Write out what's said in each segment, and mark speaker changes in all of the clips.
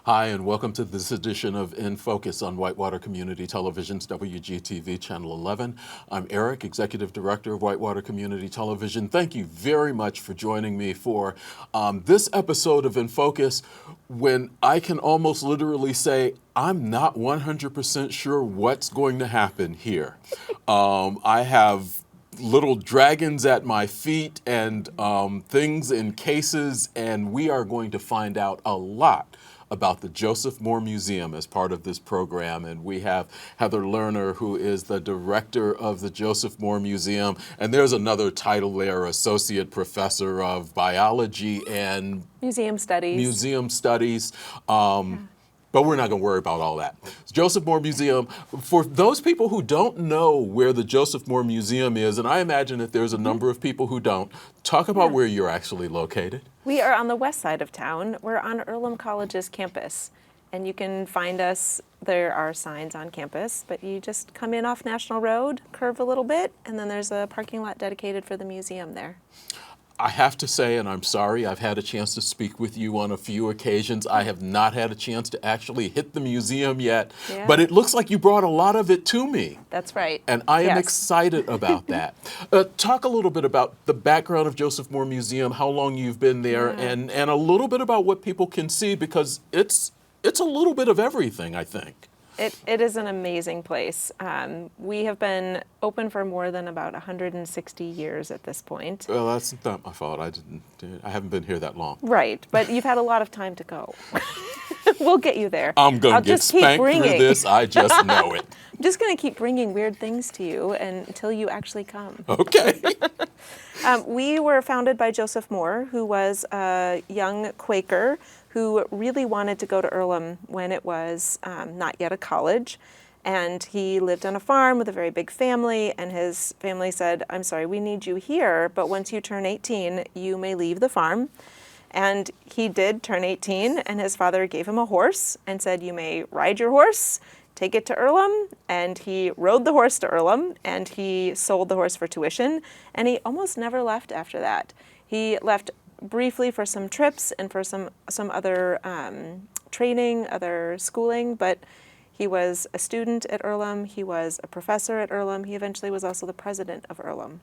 Speaker 1: Hi, and welcome to this edition of In Focus on Whitewater Community Television's WGTV Channel 11. I'm Eric, Executive Director of Whitewater Community Television. Thank you very much for joining me for this episode of In Focus, when I can almost literally say I'm not 100% sure what's going to happen here. I have little dragons at my feet and things in cases, and we are going to find out a lot about the Joseph Moore Museum as part of this program. And we have Heather Lerner, who is the director of the Joseph Moore Museum. And there's another title there, Associate Professor of Biology and
Speaker 2: Museum Studies.
Speaker 1: But we're not going to worry about all that. Joseph Moore Museum, for those people who don't know where the Joseph Moore Museum is, and I imagine that there's a number of people who don't, talk about where you're actually located.
Speaker 2: We are on the west side of town. We're on Earlham College's campus, and you can find us. There are signs on campus, but you just come in off National Road, curve a little bit, and then there's a parking lot dedicated for the museum there.
Speaker 1: I have to say, and I'm sorry, I've had a chance to speak with you on a few occasions. I have not had a chance to actually hit the museum yet, but it looks like you brought a lot of it to me.
Speaker 2: That's right.
Speaker 1: And I am excited about that. Talk a little bit about the background of Joseph Moore Museum, how long you've been there, and a little bit about what people can see, because it's a little bit of everything, I think.
Speaker 2: It is an amazing place. We have been open for more than about 160 years at this point.
Speaker 1: Well, that's not my fault. I haven't been here that long.
Speaker 2: Right, but you've had a lot of time to go. We'll get you there.
Speaker 1: I'm going to get spanked through this. I just know it.
Speaker 2: I'm just going to keep bringing weird things to you until you actually come.
Speaker 1: Okay.
Speaker 2: We were founded by Joseph Moore, who was a young Quaker who really wanted to go to Earlham when it was not yet a college. And he lived on a farm with a very big family, and his family said, "I'm sorry, we need you here, but once you turn 18, you may leave the farm." And he did turn 18, and his father gave him a horse and said, "You may ride your horse, take it to Earlham." And he rode the horse to Earlham, and he sold the horse for tuition, and he almost never left after that. He left briefly for some trips and for some other training, other schooling, but he was a student at Earlham, he was a professor at Earlham, he eventually was also the president of Earlham.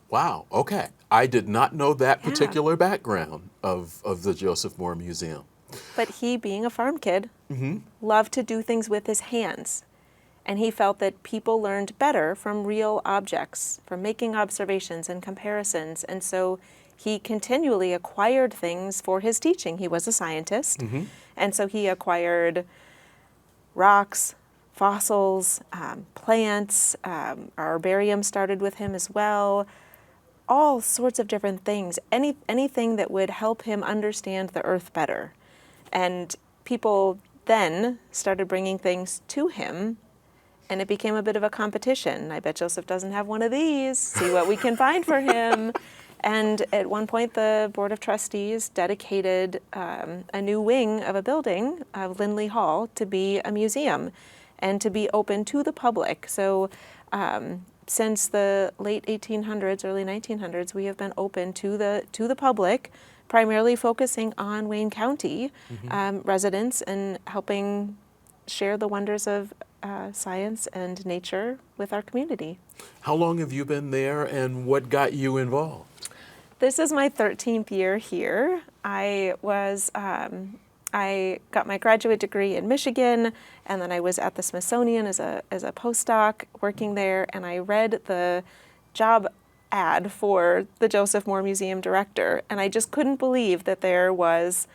Speaker 1: Wow, okay. I did not know that particular background of the Joseph Moore Museum.
Speaker 2: But he, being a farm kid, loved to do things with his hands. And he felt that people learned better from real objects, from making observations and comparisons. And so he continually acquired things for his teaching. He was a scientist. And so he acquired rocks, fossils, plants. Our herbarium started with him as well. All sorts of different things, anything that would help him understand the earth better. And people then started bringing things to him, and it became a bit of a competition. I bet Joseph doesn't have one of these. See what we can find for him. And at one point, the Board of Trustees dedicated a new wing of a building, of Lindley Hall, to be a museum and to be open to the public. So since the late 1800s, early 1900s, we have been open to the public, primarily focusing on Wayne County residents and helping share the wonders of science and nature with our community.
Speaker 1: How long have you been there, and what got you involved?
Speaker 2: This is my 13th year here. I got my graduate degree in Michigan, and then I was at the Smithsonian as a postdoc working there, and I read the job ad for the Joseph Moore Museum director, and I just couldn't believe that there was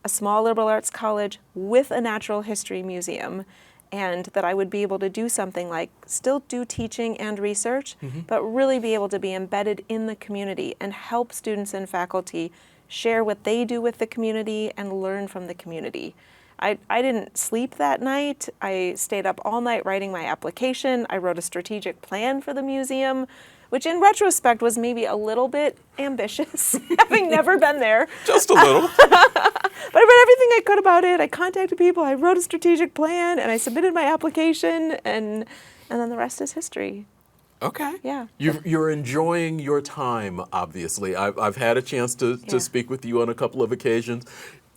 Speaker 2: a small liberal arts college with a natural history museum, and that I would be able to do something like still do teaching and research, but really be able to be embedded in the community and help students and faculty share what they do with the community and learn from the community. I didn't sleep that night. I stayed up all night writing my application. I wrote a strategic plan for the museum, which in retrospect was maybe a little bit ambitious, having never been there.
Speaker 1: Just a little.
Speaker 2: But I read everything I could about it. I contacted people, I wrote a strategic plan, and I submitted my application, and then the rest is history.
Speaker 1: Okay.
Speaker 2: Yeah.
Speaker 1: You're enjoying your time, obviously. I've had a chance to speak with you on a couple of occasions.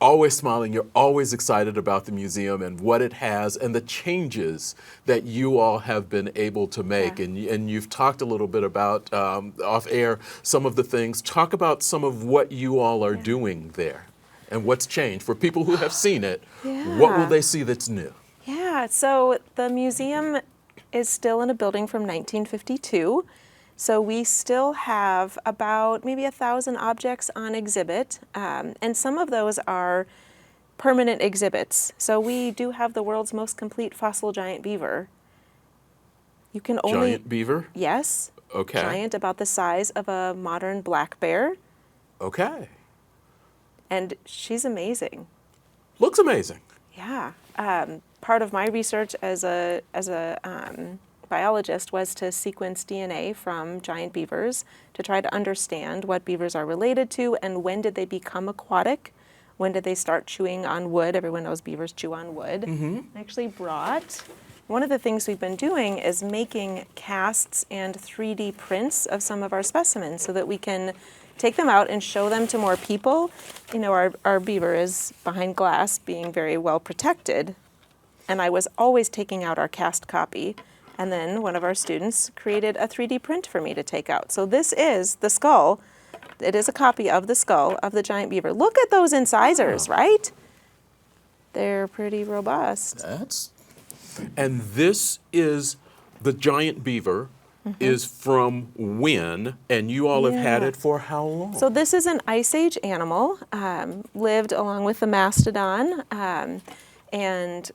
Speaker 1: always smiling. You're always excited about the museum and what it has and the changes that you all have been able to make.
Speaker 2: Yeah.
Speaker 1: And you've talked a little bit about, off air, some of the things. Talk about some of what you all are doing there and what's changed. For people who have seen it, what will they see that's new?
Speaker 2: Yeah, so the museum is still in a building from 1952. So we still have about maybe 1,000 objects on exhibit, and some of those are permanent exhibits. So we do have the world's most complete fossil giant beaver. You can only...
Speaker 1: Giant beaver?
Speaker 2: Yes.
Speaker 1: Okay.
Speaker 2: Giant, about the size of a modern black bear.
Speaker 1: Okay.
Speaker 2: And she's amazing.
Speaker 1: Looks amazing.
Speaker 2: Yeah. Part of my research as a biologist was to sequence DNA from giant beavers to try to understand what beavers are related to and when did they become aquatic, when did they start chewing on wood. Everyone knows beavers chew on wood. I actually brought, one of the things we've been doing is making casts and 3D prints of some of our specimens so that we can take them out and show them to more people. You know, our beaver is behind glass, being very well protected, and I was always taking out our cast copy. And then one of our students created a 3D print for me to take out. So this is the skull. It is a copy of the skull of the giant beaver. Look at those incisors, right? They're pretty robust.
Speaker 1: And this is the giant beaver is from when, and you all have had it for how long?
Speaker 2: So this is an Ice Age animal, lived along with the mastodon, and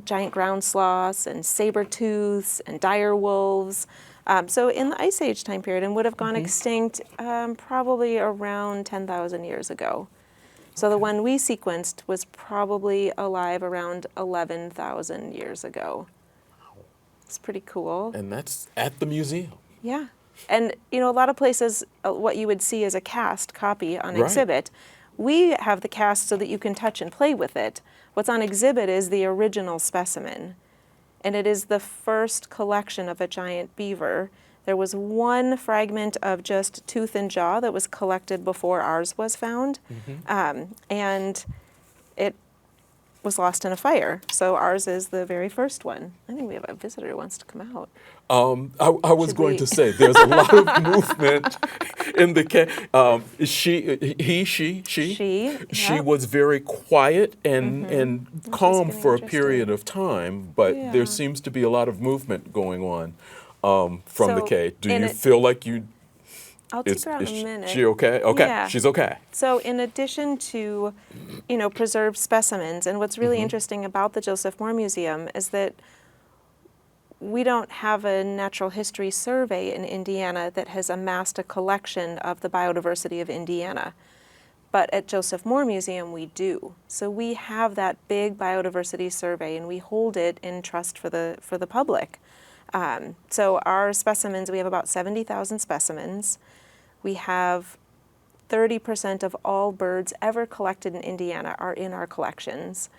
Speaker 2: giant ground sloths and saber-tooths and dire wolves. So in the Ice Age time period, and would have gone extinct probably around 10,000 years ago. So the one we sequenced was probably alive around 11,000 years ago. It's pretty cool.
Speaker 1: And that's at the museum.
Speaker 2: Yeah. And, you know, a lot of places, what you would see is a cast copy on exhibit. We have the cast so that you can touch and play with it. What's on exhibit is the original specimen, and it is the first collection of a giant beaver. There was one fragment of just tooth and jaw that was collected before ours was found, and it was lost in a fire. So ours is the very first one. I think we have a visitor who wants to come out.
Speaker 1: I was going to say, there's a lot of movement in the she was very quiet and calm for a period of time, but there seems to be a lot of movement going on from the K. Do you feel like you...
Speaker 2: I'll take her out in a minute.
Speaker 1: She okay? Okay,
Speaker 2: yeah.
Speaker 1: She's okay.
Speaker 2: So in addition to, you know, preserved specimens, and what's really interesting about the Joseph Moore Museum is that we don't have a natural history survey in Indiana that has amassed a collection of the biodiversity of Indiana. But at Joseph Moore Museum, we do. So we have that big biodiversity survey, and we hold it in trust for the public. So our specimens, we have about 70,000 specimens. We have 30% of all birds ever collected in Indiana are in our collections.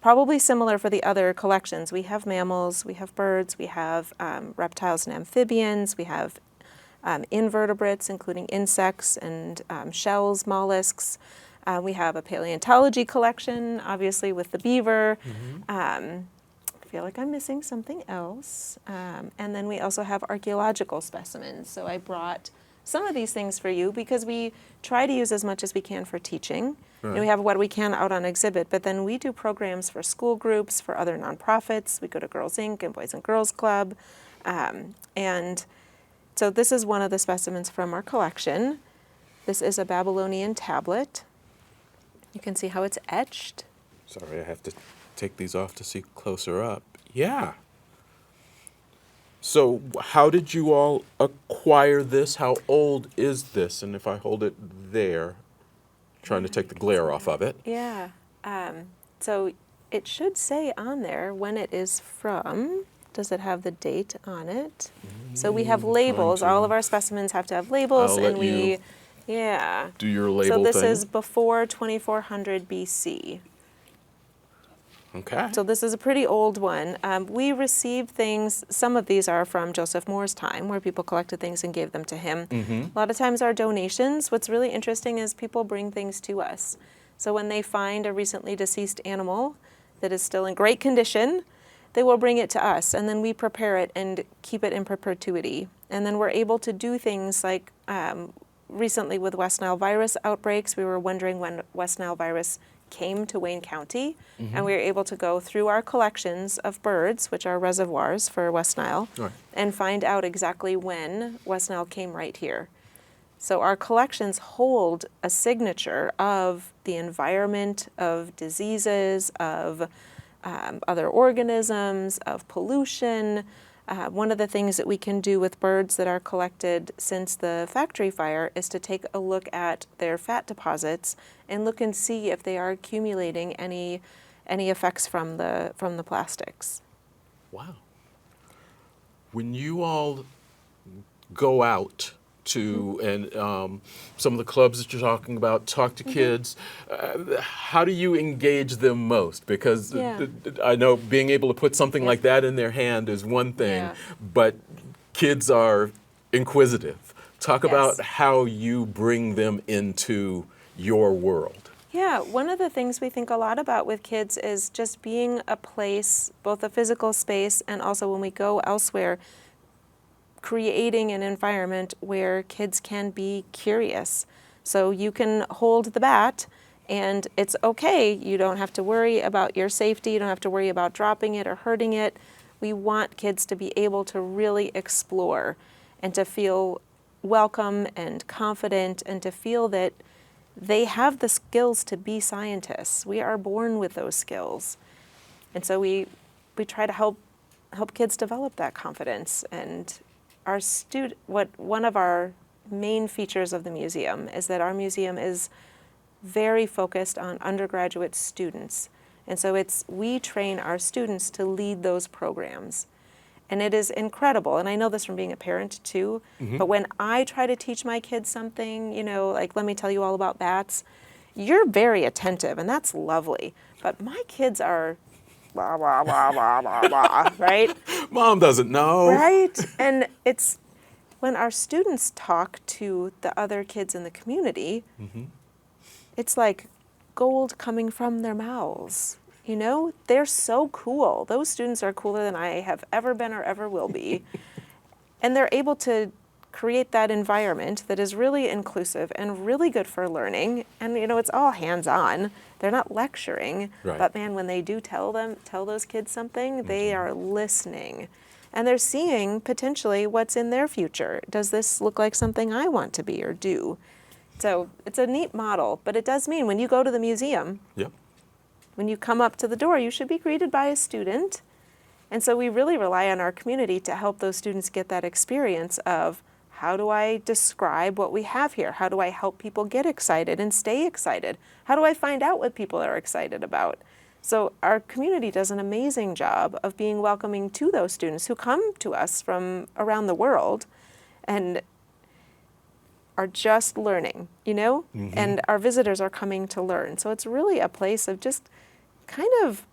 Speaker 2: Probably similar for the other collections. We have mammals, we have birds, we have reptiles and amphibians, we have invertebrates, including insects and shells, mollusks. We have a paleontology collection, obviously with the beaver. I feel like I'm missing something else. And then we also have archaeological specimens. So I brought some of these things for you because we try to use as much as we can for teaching. And we have what we can out on exhibit, but then we do programs for school groups, for other nonprofits. We go to Girls Inc. and Boys and Girls Club. And so this is one of the specimens from our collection. This is a Babylonian tablet. You can see how it's etched.
Speaker 1: Sorry, I have to take these off to see closer up. Yeah. So how did you all acquire this? How old is this? And if I hold it there, trying to take the glare off of it.
Speaker 2: Yeah. So it should say on there when it is from. Does it have the date on it? So we have labels. All of our specimens have to have labels,
Speaker 1: I'll
Speaker 2: and
Speaker 1: let you do your label
Speaker 2: So this
Speaker 1: thing.
Speaker 2: is before 2400 BC.
Speaker 1: Okay.
Speaker 2: So this is a pretty old one. We received things, some of these are from Joseph Moore's time, where people collected things and gave them to him. A lot of times our donations, what's really interesting is people bring things to us. So when they find a recently deceased animal that is still in great condition, they will bring it to us, and then we prepare it and keep it in perpetuity. And then we're able to do things like recently with West Nile virus outbreaks, we were wondering when West Nile virus came to Wayne County, and we were able to go through our collections of birds, which are reservoirs for West Nile,
Speaker 1: Right.
Speaker 2: and find out exactly when West Nile came right here. So our collections hold a signature of the environment, of diseases, of other organisms, of pollution. One of the things that we can do with birds that are collected since the factory fire is to take a look at their fat deposits and look and see if they are accumulating any effects from the plastics.
Speaker 1: Wow. When you all go out to, and some of the clubs that you're talking about, talk to kids, how do you engage them most? Because
Speaker 2: Yeah.
Speaker 1: I know being able to put something like that in their hand is one thing,
Speaker 2: Yeah.
Speaker 1: but kids are inquisitive. Talk
Speaker 2: Yes.
Speaker 1: about how you bring them into your world.
Speaker 2: Yeah, one of the things we think a lot about with kids is just being a place, both a physical space and also when we go elsewhere, creating an environment where kids can be curious. So you can hold the bat and it's okay. You don't have to worry about your safety. You don't have to worry about dropping it or hurting it. We want kids to be able to really explore and to feel welcome and confident and to feel that they have the skills to be scientists. We are born with those skills. And so we try to help kids develop that confidence. And one of our main features of the museum is that our museum is very focused on undergraduate students. And so we train our students to lead those programs. And it is incredible, and I know this from being a parent too, but when I try to teach my kids something, like let me tell you all about bats, you're very attentive, and that's lovely. But my kids are blah, blah, blah, blah, blah, blah, right?
Speaker 1: Mom doesn't know.
Speaker 2: Right? And it's when our students talk to the other kids in the community, it's like gold coming from their mouths. They're so cool. Those students are cooler than I have ever been or ever will be. And they're able to create that environment that is really inclusive and really good for learning. And, it's all hands-on. They're not lecturing.
Speaker 1: Right.
Speaker 2: But, man, when they do tell those kids something, they are listening. And they're seeing potentially what's in their future. Does this look like something I want to be or do? So it's a neat model. But it does mean when you go to the museum,
Speaker 1: Yep.
Speaker 2: when you come up to the door, you should be greeted by a student. And so we really rely on our community to help those students get that experience of how do I describe what we have here? How do I help people get excited and stay excited? How do I find out what people are excited about? So our community does an amazing job of being welcoming to those students who come to us from around the world and are just learning, and our visitors are coming to learn. So it's really a place of just kind of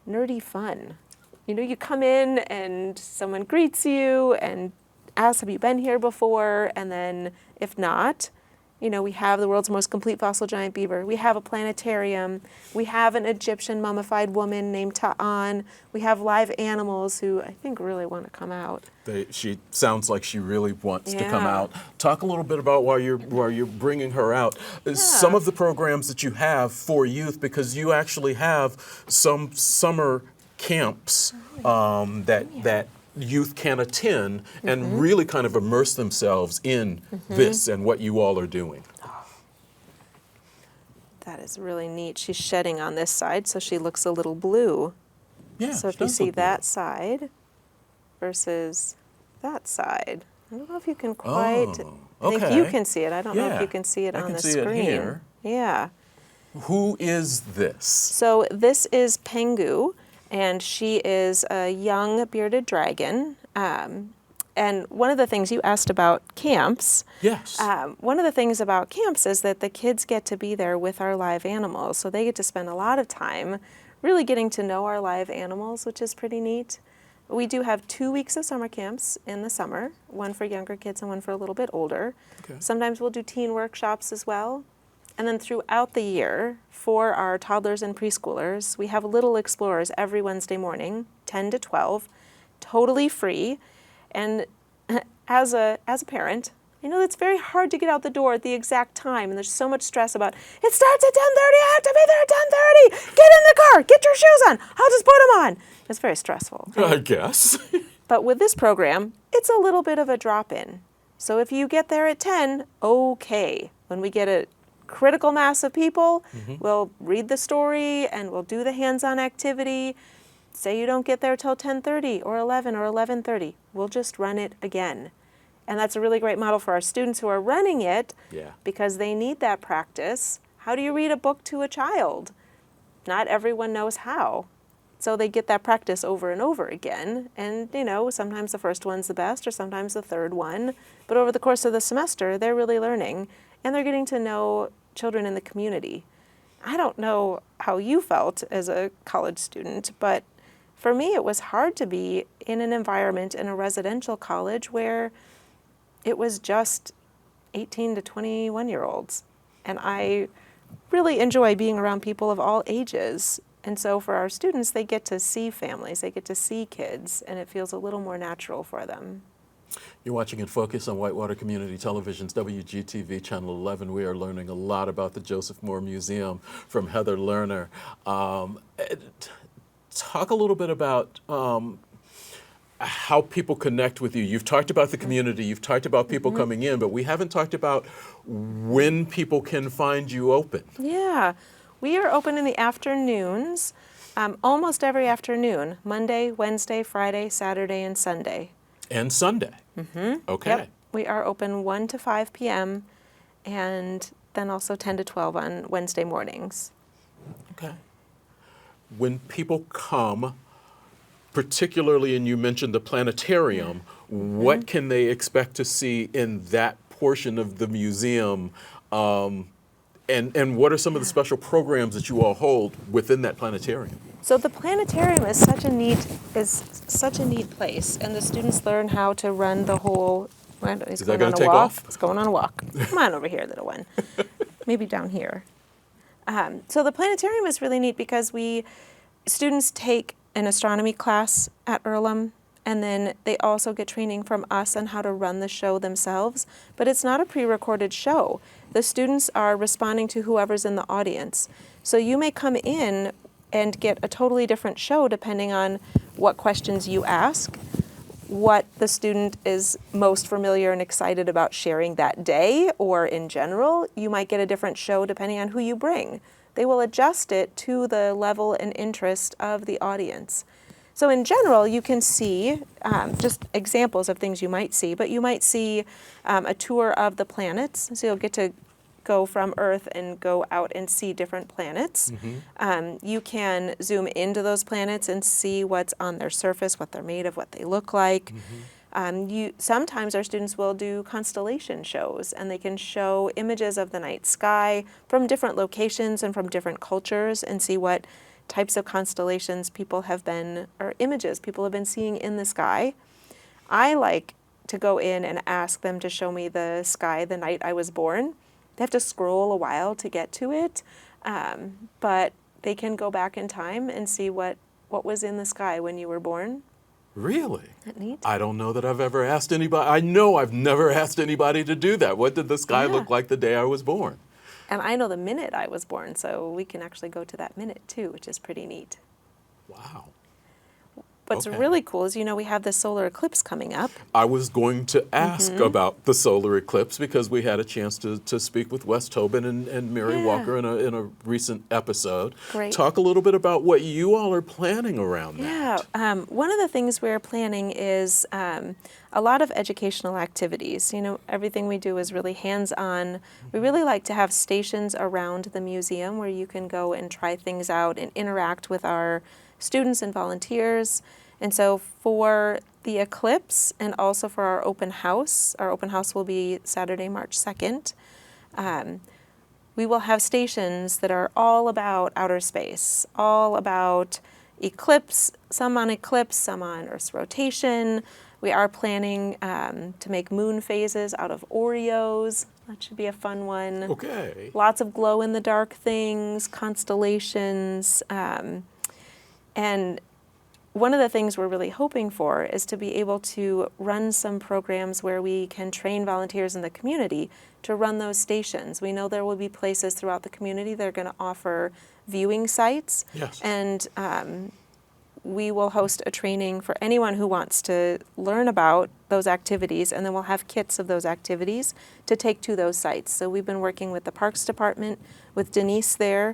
Speaker 2: nerdy fun. You come in and someone greets you and asks, have you been here before? And then if not, we have the world's most complete fossil giant beaver. We have a planetarium. We have an Egyptian mummified woman named Hahn. We have live animals who I think really want to come out.
Speaker 1: She sounds like she really wants to come
Speaker 2: Yeah.
Speaker 1: out. Talk a little bit about while you're bringing her out. Some of the programs that you have for youth, because you actually have some summer camps that youth can attend and really kind of immerse themselves in this and what you all are doing.
Speaker 2: That is really neat. She's shedding on this side, so she looks a little blue.
Speaker 1: Yeah.
Speaker 2: So if you see that side versus that side, I don't know if you can quite. I think you can see it. I don't know if you can see it on the screen.
Speaker 1: I can see it here.
Speaker 2: Yeah.
Speaker 1: Who is this?
Speaker 2: So this is Pengu, and she is a young bearded dragon. And one of the things you asked about camps.
Speaker 1: Yes.
Speaker 2: One of the things about camps is that the kids get to be there with our live animals. So they get to spend a lot of time really getting to know our live animals, which is pretty neat. We do have 2 weeks of summer camps in the summer, one for younger kids and one for a little bit older.
Speaker 1: Okay.
Speaker 2: Sometimes we'll do teen workshops as well. And then throughout the year, for our toddlers and preschoolers, we have Little Explorers every Wednesday morning, 10 to 12, totally free. And as a parent, I know it's very hard to get out the door at the exact time, and there's so much stress about, it starts at 10:30, I have to be there at 10:30, get in the car, get your shoes on, I'll just put them on. It's very stressful.
Speaker 1: I guess.
Speaker 2: But with this program, it's a little bit of a drop-in. So if you get there at 10, okay. When we get a critical mass of people, we'll read the story and we'll do the hands-on activity. Say you don't get there till 10:30 or 11 or 11:30, we'll just run it again. And that's a really great model for our students who are running it because they need that practice. How do you read a book to a child? Not everyone knows how. So they get that practice over and over again. And, you know, sometimes the first one's the best or sometimes the third one. But over the course of the semester, they're really learning and they're getting to know children in the community. I don't know how you felt as a college student, but for me, it was hard to be in an environment in a residential college where it was just 18 to 21-year-olds. And I really enjoy being around people of all ages. And so for our students, they get to see families, they get to see kids, and it feels a little more natural for them.
Speaker 1: You're watching In Focus on Whitewater Community Television's WGTV Channel 11. We are learning a lot about the Joseph Moore Museum from Heather Lerner. Talk a little bit about how people connect with you. You've talked about the community, you've talked about people coming in, but we haven't talked about when people can find you open.
Speaker 2: Yeah, we are open in the afternoons, almost every afternoon, Monday, Wednesday, Friday, Saturday, and Sunday.
Speaker 1: And Sunday. Okay.
Speaker 2: Yep. We are open 1 to 5 p.m. and then also 10 to 12 on Wednesday mornings.
Speaker 1: Okay. When people come, particularly, and you mentioned the planetarium, what can they expect to see in that portion of the museum? And what are some of the special programs that you all hold within that planetarium?
Speaker 2: So the planetarium is such a neat place, and the students learn how to run the whole.
Speaker 1: Is that going to take off?
Speaker 2: It's going on a walk. Come on over here, little one. Maybe down here. So the planetarium is really neat because students take an astronomy class at Earlham, and then they also get training from us on how to run the show themselves. But it's not a pre-recorded show. The students are responding to whoever's in the audience. So you may come in and get a totally different show depending on what questions you ask, what the student is most familiar and excited about sharing that day, or in general, you might get a different show depending on who you bring. They will adjust it to the level and interest of the audience. So in general, you can see just examples of things you might see, but you might see a tour of the planets. So you'll get to go from Earth and go out and see different planets. You can zoom into those planets and see what's on their surface, what they're made of, what they look like. Sometimes our students will do constellation shows, and they can show images of the night sky from different locations and from different cultures and see what types of constellations images people have been seeing in the sky. I like to go in and ask them to show me the sky the night I was born. They have to scroll a while to get to it, but they can go back in time and see what was in the sky when you were born.
Speaker 1: Really?
Speaker 2: Isn't that neat?
Speaker 1: I don't know that I've ever asked anybody. I know I've never asked anybody to do that. What did the sky look like the day I was born?
Speaker 2: And I know the minute I was born, so we can actually go to that minute too, which is pretty neat.
Speaker 1: Wow.
Speaker 2: What's really cool is, we have the solar eclipse coming up.
Speaker 1: I was going to ask about the solar eclipse because we had a chance to speak with Wes Tobin and Mary Walker in a recent episode.
Speaker 2: Great.
Speaker 1: Talk a little bit about what you all are planning around that.
Speaker 2: Yeah, one of the things we're planning is a lot of educational activities. Everything we do is really hands-on. We really like to have stations around the museum where you can go and try things out and interact with our students and volunteers. And so for the eclipse and also for our open house will be Saturday, March 2nd, we will have stations that are all about outer space, all about eclipse, some on Earth's rotation. We are planning to make moon phases out of Oreos. That should be a fun one.
Speaker 1: Okay.
Speaker 2: Lots of glow-in-the-dark things, constellations, and one of the things we're really hoping for is to be able to run some programs where we can train volunteers in the community to run those stations. We know there will be places throughout the community that are going to offer viewing sites.
Speaker 1: Yes.
Speaker 2: And we will host a training for anyone who wants to learn about those activities, and then we'll have kits of those activities to take to those sites. So we've been working with the Parks Department, with Denise there,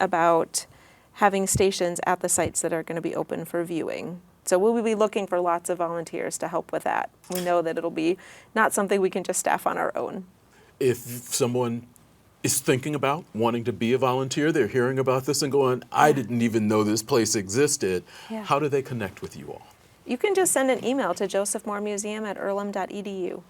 Speaker 2: about having stations at the sites that are going to be open for viewing. So we'll be looking for lots of volunteers to help with that. We know that it'll be not something we can just staff on our own.
Speaker 1: If someone is thinking about wanting to be a volunteer, they're hearing about this and going, I didn't even know this place existed.
Speaker 2: Yeah.
Speaker 1: How do they connect with you all?
Speaker 2: You can just send an email to josephmooremuseum@earlham.edu.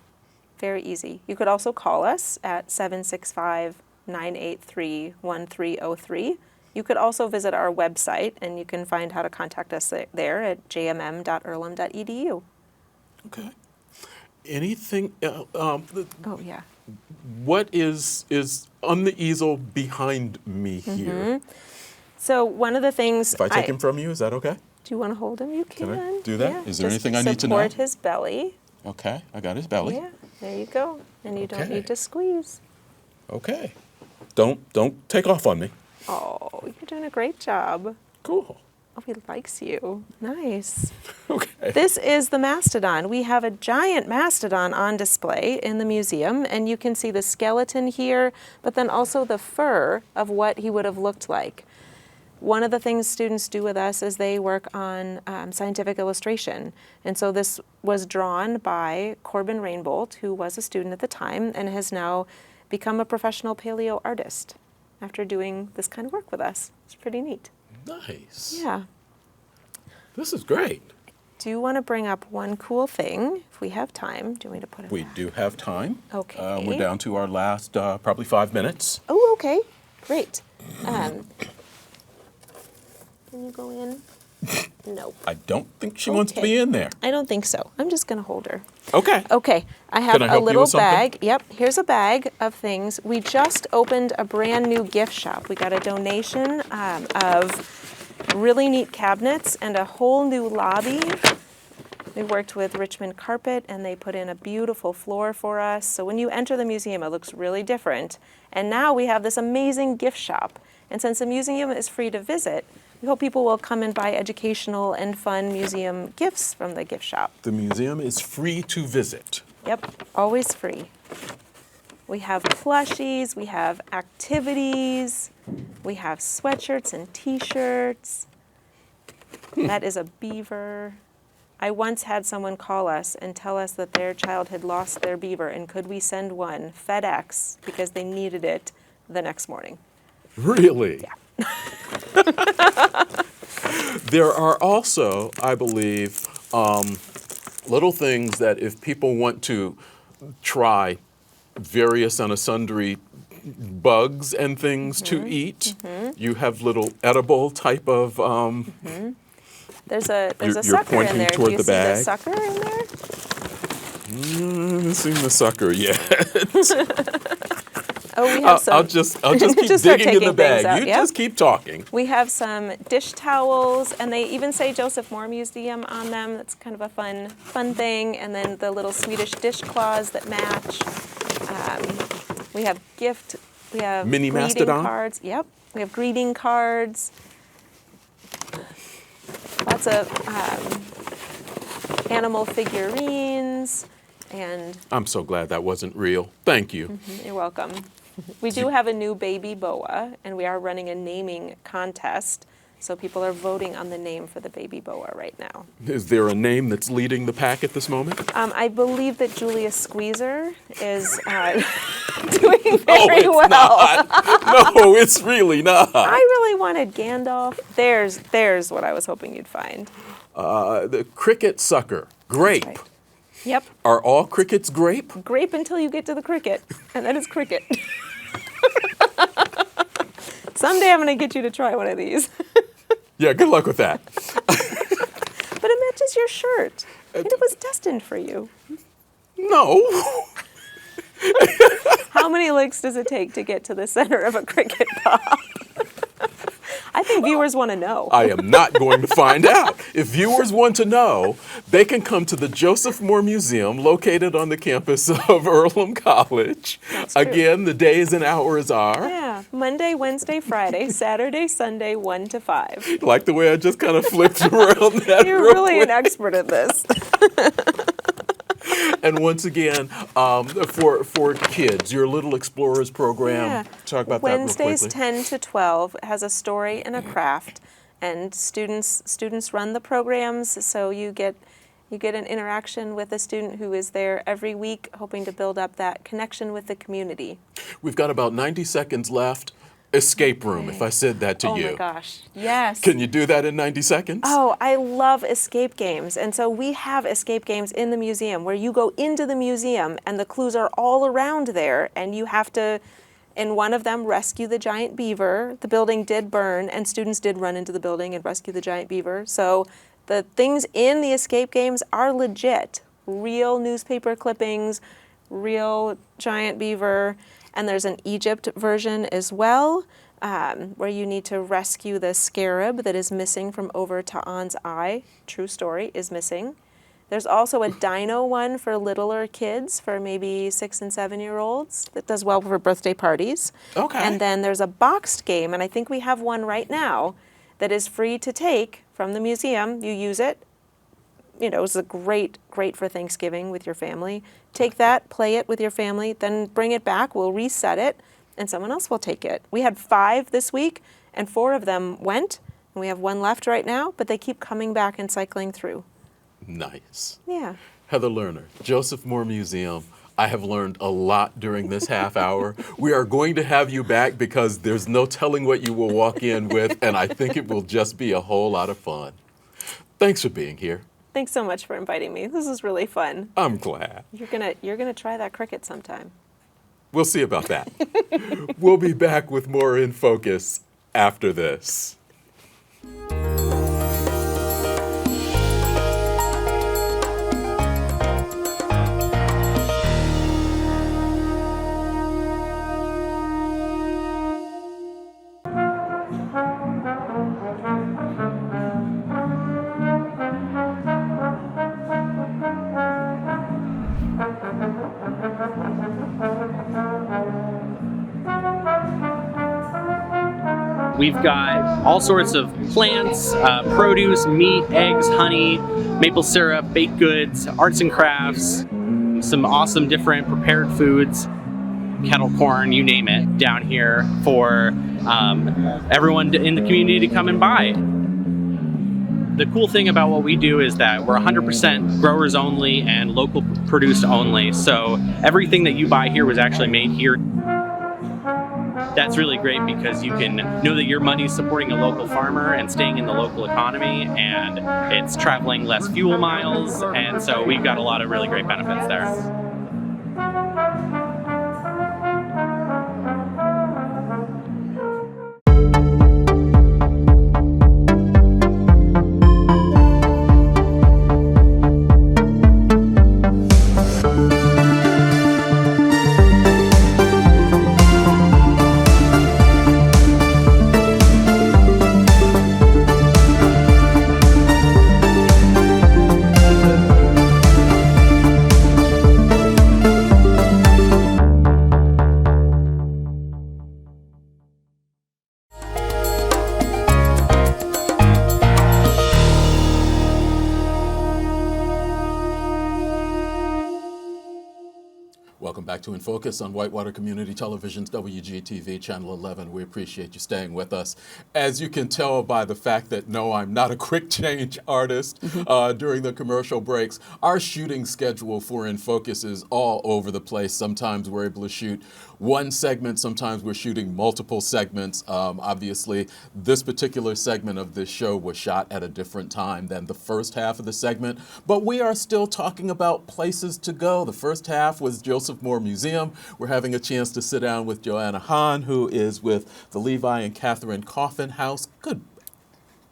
Speaker 2: Very easy. You could also call us at 765-983-1303. You could also visit our website, and you can find how to contact us there at jmm.earlham.edu.
Speaker 1: Okay. Anything,
Speaker 2: Oh, yeah.
Speaker 1: what is on the easel behind me here?
Speaker 2: So one of the things...
Speaker 1: If I take him from you, is that okay?
Speaker 2: Do you want to hold him? You can.
Speaker 1: Can I do that?
Speaker 2: Yeah.
Speaker 1: Is there
Speaker 2: Just
Speaker 1: anything I need to know?
Speaker 2: Support his belly.
Speaker 1: Okay, I got his belly.
Speaker 2: Yeah, there you go. And you don't
Speaker 1: Okay.
Speaker 2: need to squeeze.
Speaker 1: Okay. Don't take off on me.
Speaker 2: Oh, you're doing a great job.
Speaker 1: Cool.
Speaker 2: Oh, he likes you. Nice.
Speaker 1: Okay.
Speaker 2: This is the mastodon. We have a giant mastodon on display in the museum, and you can see the skeleton here, but then also the fur of what he would have looked like. One of the things students do with us is they work on scientific illustration. And so this was drawn by Corbin Rainbolt, who was a student at the time and has now become a professional paleo artist after doing this kind of work with us. It's pretty neat.
Speaker 1: Nice.
Speaker 2: Yeah.
Speaker 1: This is great.
Speaker 2: Do you want to bring up one cool thing, if we have time? Do you want me to put it
Speaker 1: We
Speaker 2: back?
Speaker 1: do have time.
Speaker 2: Okay.
Speaker 1: We're down to our last probably 5 minutes.
Speaker 2: Oh, okay. Great. Can you go in? No.
Speaker 1: I don't think she wants to be in there.
Speaker 2: I don't think so. I'm just going to hold her.
Speaker 1: Okay.
Speaker 2: Okay, I have
Speaker 1: Can I
Speaker 2: a
Speaker 1: help you
Speaker 2: little
Speaker 1: with something?
Speaker 2: bag. Yep, here's a bag of things. We just opened a brand new gift shop. We got a donation of really neat cabinets and a whole new lobby. We worked with Richmond Carpet, and they put in a beautiful floor for us. So when you enter the museum, it looks really different. And now we have this amazing gift shop. And since the museum is free to visit, we hope people will come and buy educational and fun museum gifts from the gift shop.
Speaker 1: The museum is free to visit.
Speaker 2: Yep, always free. We have plushies, we have activities, we have sweatshirts and t-shirts. That is a beaver. I once had someone call us and tell us that their child had lost their beaver, and could we send one FedEx because they needed it the next morning.
Speaker 1: Really?
Speaker 2: Yeah.
Speaker 1: There are also, I believe, little things that if people want to try various and sundry bugs and things to eat, you have little edible type of...
Speaker 2: There's a
Speaker 1: You're
Speaker 2: sucker in
Speaker 1: pointing
Speaker 2: there.
Speaker 1: toward
Speaker 2: Do you
Speaker 1: the
Speaker 2: see
Speaker 1: bag.
Speaker 2: the sucker in there?
Speaker 1: I haven't seen the sucker yet.
Speaker 2: Oh, we have some.
Speaker 1: I'll just keep
Speaker 2: Just start
Speaker 1: digging in the
Speaker 2: taking things
Speaker 1: bag.
Speaker 2: out,
Speaker 1: You
Speaker 2: yep.
Speaker 1: just keep talking.
Speaker 2: We have some dish towels, and they even say Joseph Moore Museum on them. That's kind of a fun thing. And then the little Swedish dishcloths that match. We have
Speaker 1: Mini
Speaker 2: greeting
Speaker 1: mastodon?
Speaker 2: cards. Yep, we have greeting cards. Lots of animal figurines, and
Speaker 1: I'm so glad that wasn't real. Thank you.
Speaker 2: you're welcome. We do have a new baby boa, and we are running a naming contest. So people are voting on the name for the baby boa right now.
Speaker 1: Is there a name that's leading the pack at this moment?
Speaker 2: I believe that Julius Squeezer is doing very
Speaker 1: Oh, it's
Speaker 2: well.
Speaker 1: not. No, it's really not.
Speaker 2: I really wanted Gandalf. There's what I was hoping you'd find.
Speaker 1: The cricket sucker, grape.
Speaker 2: Right. Yep,
Speaker 1: Are all crickets grape?
Speaker 2: grape until you get to the cricket, and then it's cricket. Someday I'm going to get you to try one of these.
Speaker 1: Yeah, good luck with that.
Speaker 2: But it matches your shirt, and it was destined for you.
Speaker 1: No.
Speaker 2: How many licks does it take to get to the center of a cricket pop? I think viewers want to know.
Speaker 1: I am not going to find out. If viewers want to know, they can come to the Joseph Moore Museum located on the campus of Earlham College.
Speaker 2: That's true.
Speaker 1: Again, the days and hours are.
Speaker 2: Yeah, Monday, Wednesday, Friday, Saturday, Sunday, 1 to 5.
Speaker 1: Like the way I just kind of flipped around that.
Speaker 2: You're
Speaker 1: real
Speaker 2: really
Speaker 1: quick.
Speaker 2: an expert at this.
Speaker 1: And once again, for kids, your Little Explorers program.
Speaker 2: Yeah.
Speaker 1: Talk about
Speaker 2: Wednesdays
Speaker 1: that real quickly.
Speaker 2: 10 to 12 has a story and a craft, and students run the programs, so you get an interaction with a student who is there every week, hoping to build up that connection with the community.
Speaker 1: We've got about 90 seconds left. Escape room, if I said that to you.
Speaker 2: Oh my gosh, yes.
Speaker 1: Can you do that in 90 seconds?
Speaker 2: Oh, I love escape games. And so we have escape games in the museum where you go into the museum and the clues are all around there, and you have to, in one of them, rescue the giant beaver. The building did burn and students did run into the building and rescue the giant beaver. So the things in the escape games are legit. Real newspaper clippings, real giant beaver. And there's an Egypt version as well, where you need to rescue the scarab that is missing from over Ta'an's eye. True story, is missing. There's also a dino one for littler kids, for maybe 6 and 7-year-olds, that does well for birthday parties.
Speaker 1: Okay.
Speaker 2: And then there's a boxed game, and I think we have one right now, that is free to take from the museum. You use it. You know, it's great for Thanksgiving with your family. Take that, play it with your family, then bring it back. We'll reset it, and someone else will take it. We had 5 this week, and 4 of them went. And we have 1 left right now, but they keep coming back and cycling through.
Speaker 1: Nice.
Speaker 2: Yeah.
Speaker 1: Heather Lerner, Joseph Moore Museum. I have learned a lot during this half hour. We are going to have you back because there's no telling what you will walk in with, and I think it will just be a whole lot of fun. Thanks for being here.
Speaker 2: Thanks so much for inviting me. This is really fun.
Speaker 1: I'm glad.
Speaker 2: You're gonna try that cricket sometime.
Speaker 1: We'll see about that. We'll be back with more In Focus after this.
Speaker 3: We've got all sorts of plants, produce, meat, eggs, honey, maple syrup, baked goods, arts and crafts, some awesome different prepared foods, kettle corn, you name it, down here for everyone in the community to come and buy. The cool thing about what we do is that we're 100% growers only and local produced only. So everything that you buy here was actually made here. That's really great because you can know that your money's supporting a local farmer and staying in the local economy, and it's traveling less fuel miles, and so we've got a lot of really great benefits there.
Speaker 1: Welcome back to In Focus on Whitewater Community Television's WGTV Channel 11. We appreciate you staying with us. As you can tell by the fact that, no, I'm not a quick change artist during the commercial breaks, our shooting schedule for In Focus is all over the place. Sometimes we're able to shoot one segment, sometimes we're shooting multiple segments. Obviously, this particular segment of this show was shot at a different time than the first half of the segment, but we are still talking about places to go. The first half was Joseph Moore Museum. We're having a chance to sit down with Joanna Hahn, who is with the Levi and Coffin House. Good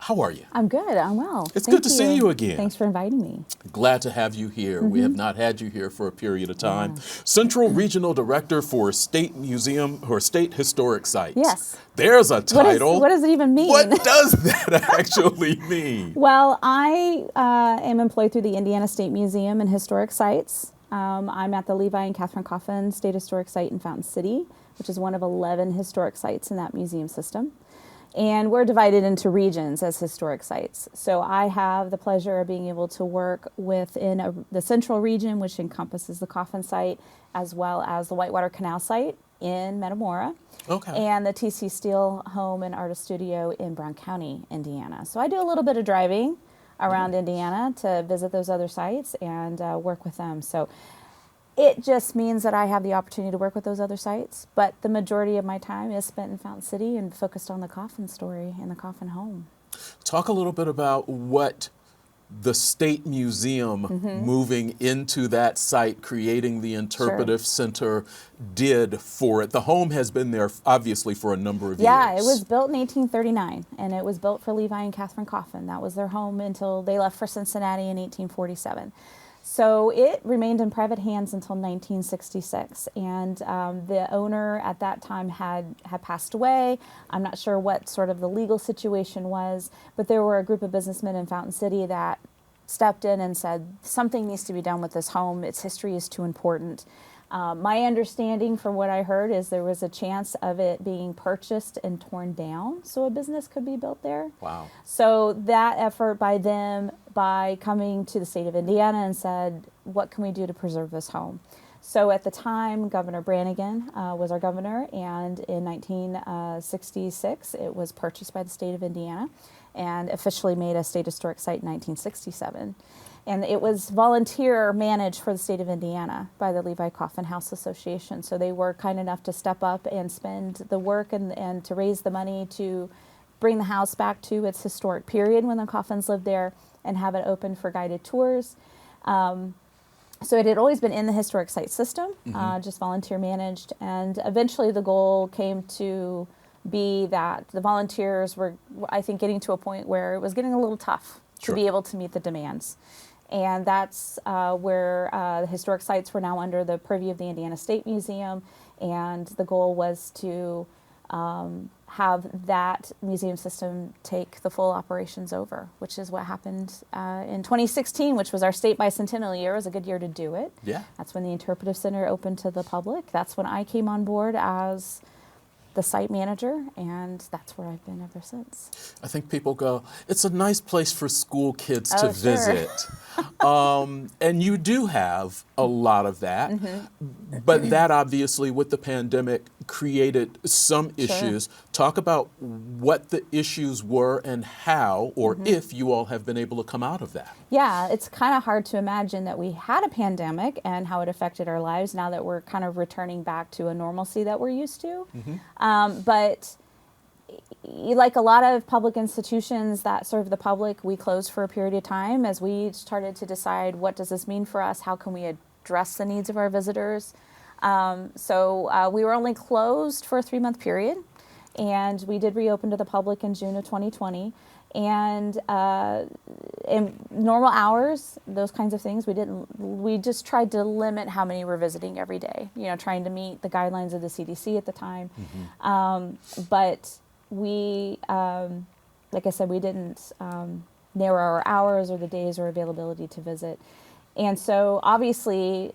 Speaker 1: How are you?
Speaker 4: I'm good. I'm well.
Speaker 1: It's
Speaker 4: Thank
Speaker 1: good to see you again.
Speaker 4: Thanks for inviting me.
Speaker 1: Glad to have you here. We have not had you here for a period of time. Central Regional Director for State Museum or State Historic Sites.
Speaker 4: Yes.
Speaker 1: There's a title.
Speaker 4: What does it even mean?
Speaker 1: What does that actually mean?
Speaker 4: Well, I am employed through the Indiana State Museum and Historic Sites. I'm at the Levi and Coffin State Historic Site in Fountain City, which is one of 11 historic sites in that museum system. And we're divided into regions as historic sites. So I have the pleasure of being able to work within the central region, which encompasses the Coffin site, as well as the Whitewater Canal site in Metamora, and the T.C. Steele Home and Artist Studio in Brown County, Indiana. So I do a little bit of driving around Indiana to visit those other sites and work with them. So it just means that I have the opportunity to work with those other sites, but the majority of my time is spent in Fountain City and focused on the Coffin story and the Coffin home.
Speaker 1: Talk a little bit about what the State Museum moving into that site, creating the interpretive center, did for it. The home has been there obviously for a number of years.
Speaker 4: Yeah, it was built in 1839, and it was built for Levi and Catherine Coffin. That was their home until they left for Cincinnati in 1847. So it remained in private hands until 1966, and the owner at that time had passed away. I'm not sure what sort of the legal situation was, but there were a group of businessmen in Fountain City that stepped in and said, something needs to be done with this home. Its history is too important. My understanding from what I heard is there was a chance of it being purchased and torn down so a business could be built there.
Speaker 1: Wow.
Speaker 4: So that effort by them, by coming to the state of Indiana and said, what can we do to preserve this home? So at the time, Governor Brannigan was our governor, and in 1966, it was purchased by the state of Indiana and officially made a state historic site in 1967. And it was volunteer managed for the state of Indiana by the Levi Coffin House Association. So they were kind enough to step up and spend the work and to raise the money to bring the house back to its historic period when the Coffins lived there and have it open for guided tours. So it had always been in the historic site system, just volunteer managed. And eventually the goal came to be that the volunteers were, I think, getting to a point where it was getting a little tough to be able to meet the demands. And that's where the historic sites were now under the purview of the Indiana State Museum, and the goal was to have that museum system take the full operations over, which is what happened in 2016, which was our state bicentennial year. It was a good year to do it.
Speaker 1: Yeah.
Speaker 4: That's when the Interpretive Center opened to the public. That's when I came on board as the site manager, and that's where I've been ever since.
Speaker 1: I think people go, it's a nice place for school kids to
Speaker 4: Sure.
Speaker 1: visit. And you do have a lot of that, but that obviously with the pandemic created some issues. Talk about what the issues were and how or if you all have been able to come out of that.
Speaker 4: Yeah, it's kind of hard to imagine that we had a pandemic and how it affected our lives now that we're kind of returning back to a normalcy that we're used to. But like a lot of public institutions that serve the public, we closed for a period of time as we started to decide, what does this mean for us? How can we address the needs of our visitors? So we were only closed for a 3-month period, and we did reopen to the public in June of 2020. And in normal hours, those kinds of things, we just tried to limit how many were visiting every day, trying to meet the guidelines of the CDC at the time. But we, like I said, we didn't narrow our hours or the days or availability to visit. And so obviously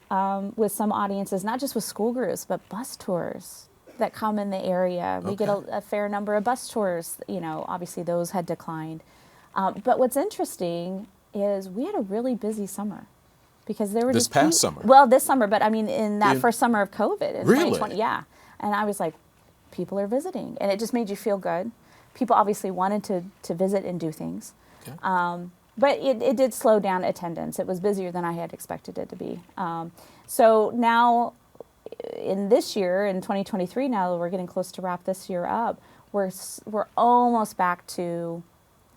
Speaker 4: with some audiences, not just with school groups, but bus tours that come in the area. We get a fair number of bus tours, obviously those had declined. But what's interesting is we had a really busy summer because there were
Speaker 1: this past summer.
Speaker 4: Well, this summer, but I mean in that first summer of COVID in
Speaker 1: Really?
Speaker 4: 2020. Yeah. And I was like, people are visiting, and it just made you feel good. People obviously wanted to visit and do things. But it did slow down attendance. It was busier than I had expected it to be. So now in this year, in 2023, now that we're getting close to wrap this year up, we're almost back to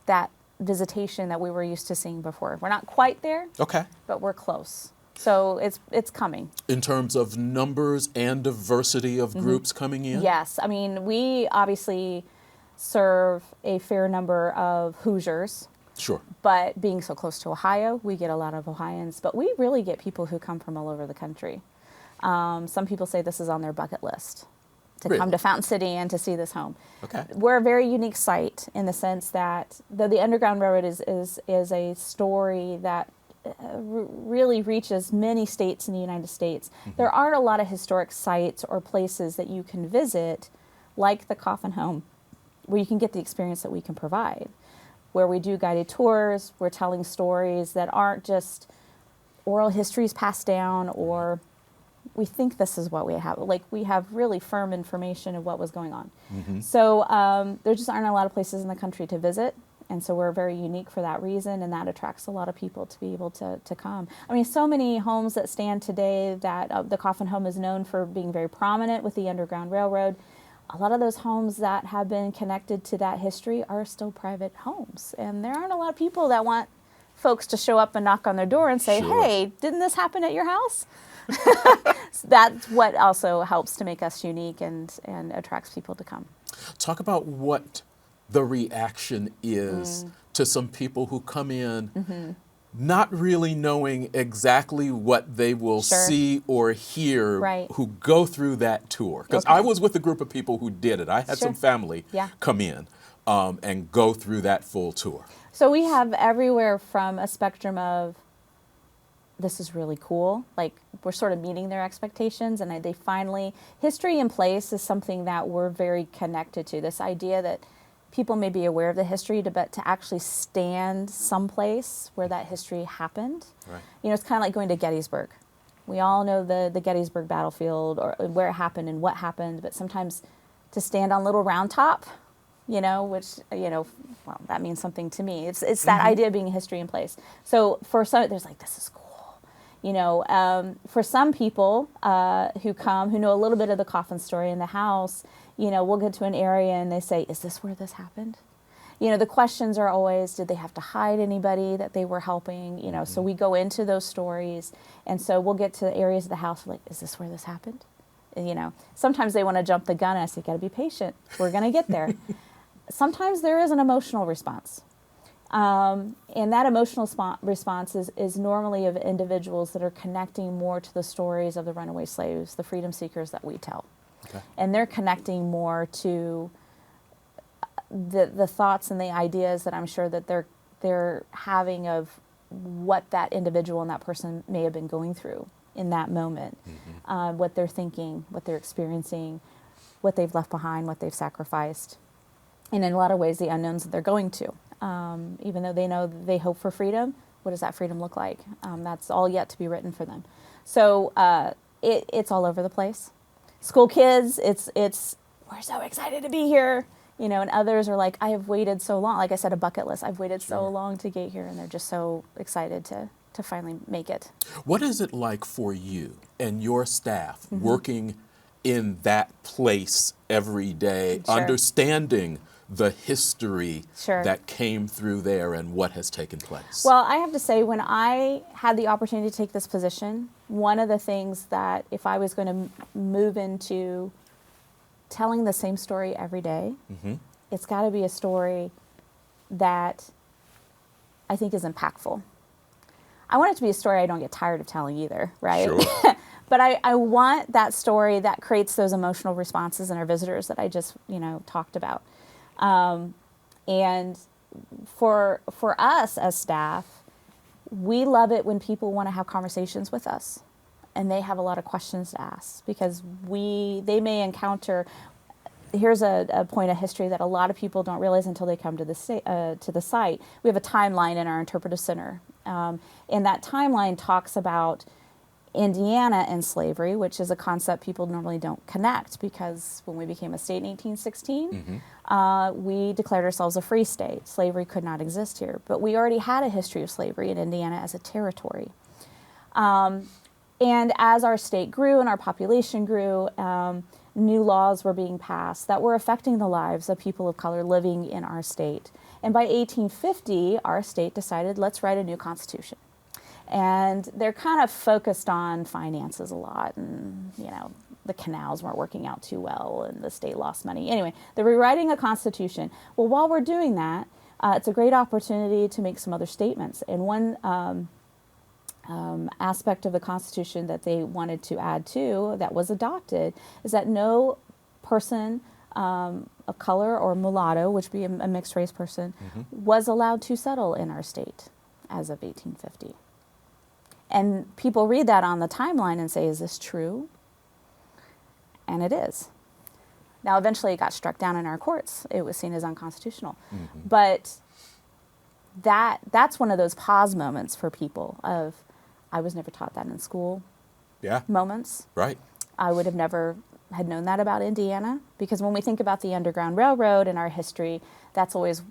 Speaker 4: that visitation that we were used to seeing before. We're not quite there, but we're close. So it's coming.
Speaker 1: In terms of numbers and diversity of groups coming in?
Speaker 4: Yes. I mean, we obviously serve a fair number of Hoosiers.
Speaker 1: Sure.
Speaker 4: But being so close to Ohio, we get a lot of Ohioans, but we really get people who come from all over the country. Some people say this is on their bucket list, to
Speaker 1: Really?
Speaker 4: come to Fountain City and to see this home.
Speaker 1: Okay.
Speaker 4: We're a very unique site in the sense that though the Underground Railroad is a story that really reaches many states in the United States, there aren't a lot of historic sites or places that you can visit, like the Coffin home, where you can get the experience that we can provide, where we do guided tours, we're telling stories that aren't just oral histories passed down, or we think this is what we have. Like, we have really firm information of what was going on. So there just aren't a lot of places in the country to visit, and so we're very unique for that reason, and that attracts a lot of people to be able to come. I mean, so many homes that stand today that the Coffin home is known for being very prominent with the Underground Railroad. A lot of those homes that have been connected to that history are still private homes. And there aren't a lot of people that want folks to show up and knock on their door and say,
Speaker 1: Sure.
Speaker 4: hey, didn't this happen at your house? That's what also helps to make us unique and attracts people to come.
Speaker 1: Talk about what the reaction is to some people who come in not really knowing exactly what they will
Speaker 4: Sure.
Speaker 1: see or hear,
Speaker 4: Right.
Speaker 1: who go through that tour. Because
Speaker 4: Okay.
Speaker 1: I was with a group of people who did it. I had
Speaker 4: Sure.
Speaker 1: some family
Speaker 4: Yeah.
Speaker 1: come in and go through that full tour.
Speaker 4: So we have everywhere from a spectrum of, this is really cool, like we're sort of meeting their expectations, and they finally, history in place is something that we're very connected to. This idea that people may be aware of the history, but to actually stand someplace where that history happened.
Speaker 1: Right.
Speaker 4: You know, it's kind of like going to Gettysburg. We all know the Gettysburg battlefield, or where it happened and what happened, but sometimes to stand on Little Round Top, you know, which, you know, well, that means something to me. It's that idea of being history in place. So for some, there's like, this is cool. You know, for some people who come, who know a little bit of the Coffin story in the house, you know, we'll get to an area and they say, is this where this happened? You know, the questions are always, did they have to hide anybody that they were helping? You know, so we go into those stories. And so we'll get to areas of the house like, is this where this happened? And, you know, sometimes they want to jump the gun, and I say, got to be patient. We're going to get there. Sometimes there is an emotional response. And that emotional response is normally of individuals that are connecting more to the stories of the runaway slaves, the freedom seekers that we tell.
Speaker 1: Okay.
Speaker 4: And they're connecting more to the thoughts and the ideas that I'm sure that they're having of what that individual and that person may have been going through in that moment, what they're thinking, what they're experiencing, what they've left behind, what they've sacrificed, and in a lot of ways the unknowns that they're going to. Even though they know they hope for freedom, what does that freedom look like? That's all yet to be written for them. So it's all over the place. School kids, it's we're so excited to be here, you know, and others are like, I have waited so long. Like I said, a bucket list. I've waited so long to get here, and they're just so excited to finally make it.
Speaker 1: What is it like for you and your staff working in that place every day,
Speaker 4: Sure.
Speaker 1: understanding the history
Speaker 4: Sure.
Speaker 1: that came through there and what has taken place?
Speaker 4: Well, I have to say, when I had the opportunity to take this position, one of the things that if I was going to move into telling the same story every day, it's got to be a story that I think is impactful. I want it to be a story I don't get tired of telling either, right?
Speaker 1: Sure.
Speaker 4: But I want that story that creates those emotional responses in our visitors that I just, you know, talked about. And for us as staff, we love it when people want to have conversations with us and they have a lot of questions to ask, because they may encounter, here's a point of history that a lot of people don't realize until they come to the site. We have a timeline in our interpretive center. And that timeline talks about Indiana and slavery, which is a concept people normally don't connect, because when we became a state in 1816, we declared ourselves a free state. Slavery could not exist here, but we already had a history of slavery in Indiana as a territory. And as our state grew and our population grew, new laws were being passed that were affecting the lives of people of color living in our state. And by 1850, our state decided, let's write a new constitution. And they're kind of focused on finances a lot, and the canals weren't working out too well, and the state lost money. Anyway, they're rewriting a constitution. Well, while we're doing that, it's a great opportunity to make some other statements. And one aspect of the Constitution that they wanted to add to that was adopted is that no person of color or mulatto, which would be a mixed race person, was allowed to settle in our state as of 1850. And people read that on the timeline and say, is this true? And it is. Now, eventually it got struck down in our courts. It was seen as unconstitutional. But that's one of those pause moments for people of, I was never taught that in school.
Speaker 1: Yeah.
Speaker 4: Moments.
Speaker 1: Right.
Speaker 4: I would have never had known that about Indiana, because when we think about the Underground Railroad and our history, that's always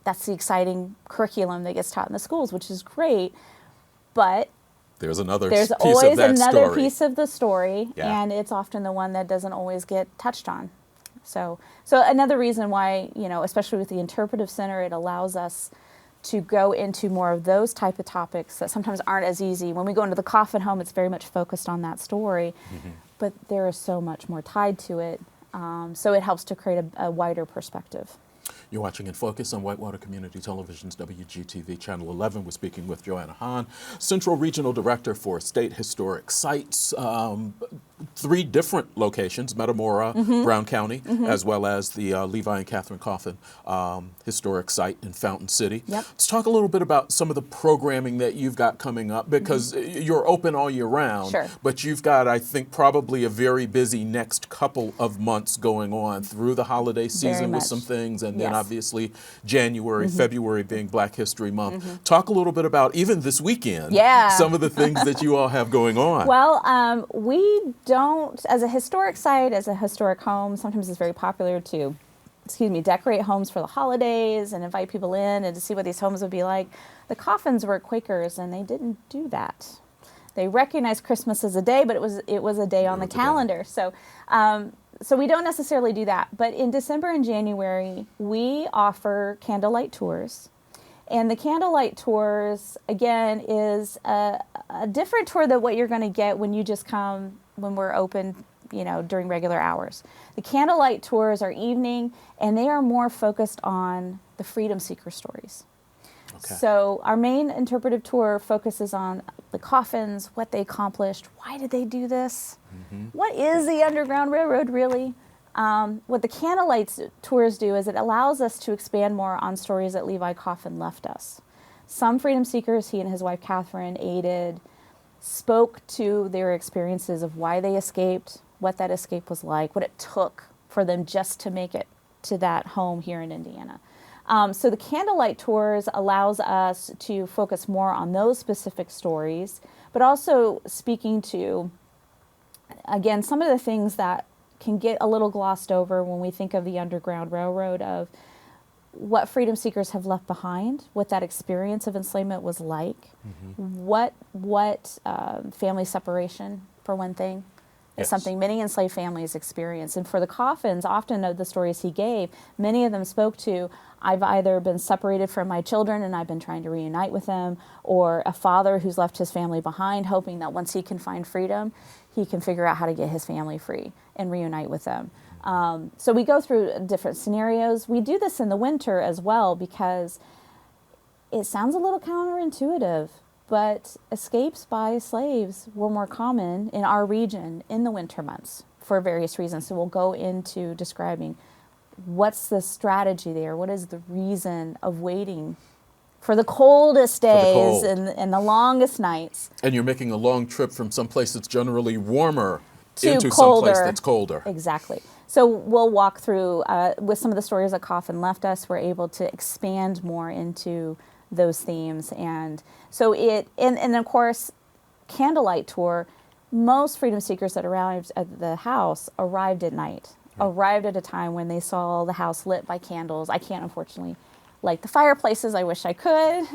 Speaker 4: that's the exciting curriculum that gets taught in the schools, which is great. But
Speaker 1: there's another
Speaker 4: there's
Speaker 1: piece
Speaker 4: always
Speaker 1: of that
Speaker 4: another
Speaker 1: story.
Speaker 4: piece of the story,
Speaker 1: Yeah.
Speaker 4: and it's often the one that doesn't always get touched on. So another reason why, especially with the Interpretive Center, it allows us to go into more of those type of topics that sometimes aren't as easy. When we go into the Coffin home, it's very much focused on that story, but there is so much more tied to it. So it helps to create a wider perspective.
Speaker 1: You're watching In Focus on Whitewater Community Television's WGTV Channel 11. We're speaking with Joanna Hahn, Central Regional Director for State Historic Sites. 3 different locations, Metamora, Brown County, as well as the Levi and Catherine Coffin Historic Site in Fountain City.
Speaker 4: Yep.
Speaker 1: Let's talk a little bit about some of the programming that you've got coming up, because you're open all year round,
Speaker 4: Sure.
Speaker 1: but you've got, I think, probably a very busy next couple of months going on through the holiday season with
Speaker 4: much.
Speaker 1: some things, and then
Speaker 4: Yes.
Speaker 1: obviously January, February being Black History Month. Talk a little bit about, even this weekend,
Speaker 4: Yeah.
Speaker 1: some of the things that you all have going on.
Speaker 4: Well, we don't, as a historic site, as a historic home, sometimes it's very popular to, decorate homes for the holidays and invite people in and to see what these homes would be like. The Coffins were Quakers, and they didn't do that. They recognized Christmas as a day, but it was a day on the calendar. So we don't necessarily do that. But in December and January, we offer candlelight tours. And the candlelight tours, again, is a different tour than what you're going to get when you just come when we're open, during regular hours. The candlelight tours are evening, and they are more focused on the freedom seeker stories.
Speaker 1: Okay.
Speaker 4: So our main interpretive tour focuses on the Coffins, what they accomplished, why did they do this, what is the Underground Railroad really? What the candlelight tours do is it allows us to expand more on stories that Levi Coffin left us. Some freedom seekers, he and his wife Catherine aided, spoke to their experiences of why they escaped, what that escape was like, what it took for them just to make it to that home here in Indiana. So the candlelight tours allows us to focus more on those specific stories, but also speaking to, again, some of the things that can get a little glossed over when we think of the Underground Railroad, of what freedom seekers have left behind, what that experience of enslavement was like, what family separation, for one thing, is something many enslaved families experience. And for the Coffins, often of the stories he gave, many of them spoke to, I've either been separated from my children and I've been trying to reunite with them, or a father who's left his family behind, hoping that once he can find freedom, he can figure out how to get his family free and reunite with them. So we go through different scenarios. We do this in the winter as well, because it sounds a little counterintuitive, but escapes by slaves were more common in our region in the winter months for various reasons. So we'll go into describing what's the strategy there, what is the reason of waiting for the coldest days and the longest nights.
Speaker 1: And you're making a long trip from someplace that's generally warmer
Speaker 4: To
Speaker 1: into
Speaker 4: colder.
Speaker 1: someplace that's colder.
Speaker 4: Exactly. So we'll walk through, with some of the stories that Coffin left us, we're able to expand more into those themes. And so and of course, candlelight tour, most freedom seekers that arrived at the house arrived at night, arrived at a time when they saw the house lit by candles. I can't, unfortunately, light the fireplaces. I wish I could,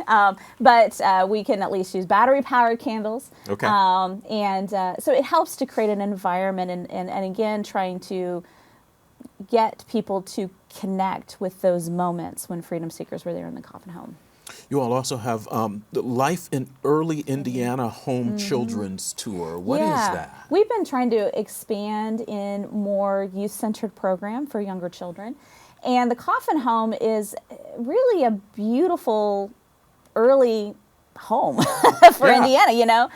Speaker 4: but we can at least use battery-powered candles.
Speaker 1: Okay.
Speaker 4: So it helps to create an environment, and again, trying to get people to connect with those moments when freedom seekers were there in the Coffin home.
Speaker 1: You all also have the Life in Early Indiana Home Children's Tour. What is that?
Speaker 4: We've been trying to expand in more youth-centered program for younger children. And the Coffin home is really a beautiful early home for Indiana, you know,